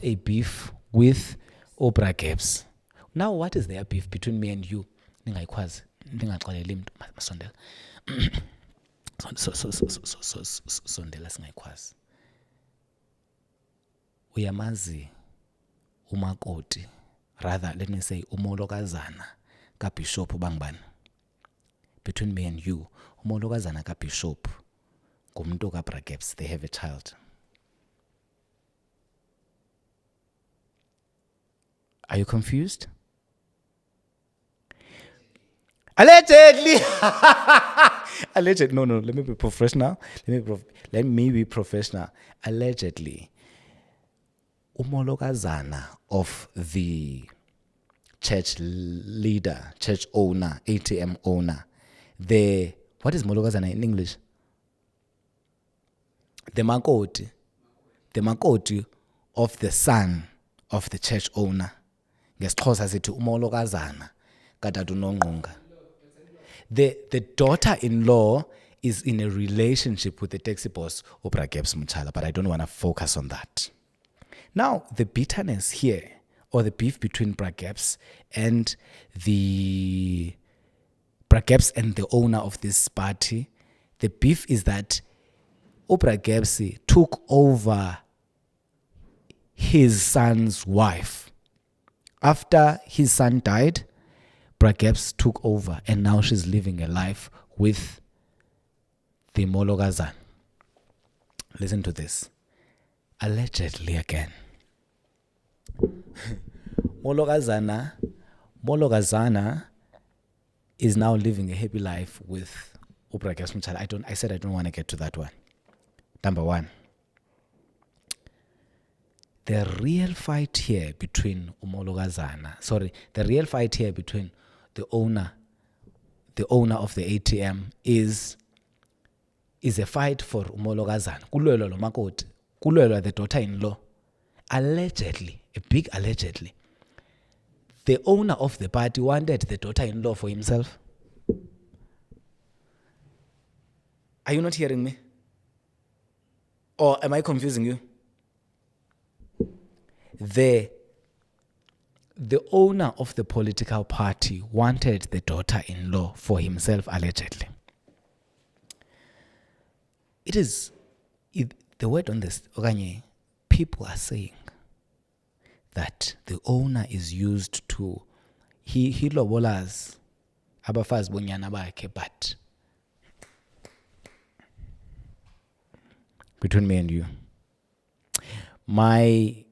a beef with Oprah Gaps. Now, what is their beef between me and you? Ndingayikwazi, ndingaxeleli mntu, masondela. Sondela singayikwazi. Uyamazi umakoti, rather let me say umolokazana kaBishop bangibani. Between me and you, umolokazana kaBishop ngumuntu kaBra Gaps, they have a child. Are you confused? Allegedly. Allegedly. No, let me be professional. Let me be professional. Allegedly. Umolokazana of the church leader, church owner, ATM owner. What is molokazana in English? The makoti of the son of the church owner. NgesiXhosa sithi umolokazana kaTata uNongqunga. The daughter-in-law is in a relationship with the taxi boss, Oprah Gaps Muchala, but I don't want to focus on that. Now, the bitterness here, or the beef between Bra Gaps and the owner of this party, the beef is that Oprah Gaps took over his son's wife. After his son died, Bra Gaps took over, and now she's living a life with the molokazana. Listen to this. Allegedly again. Molokazana is now living a happy life with Oprah Gaps Muchala. I said I don't want to get to that one. Number one. The real fight here between the owner of the ATM is a fight for umolokazana. Kulwelwa lo makoti. Kulwelwa the daughter-in-law. Allegedly, a big allegedly, the owner of the party wanted the daughter-in-law for himself. Are you not hearing me? Or am I confusing you? The owner of the political party wanted the daughter-in-law for himself, allegedly. The word on this, people are saying that the owner is used to, he lobolas abafazi bonyana bakhe, but between me and you, my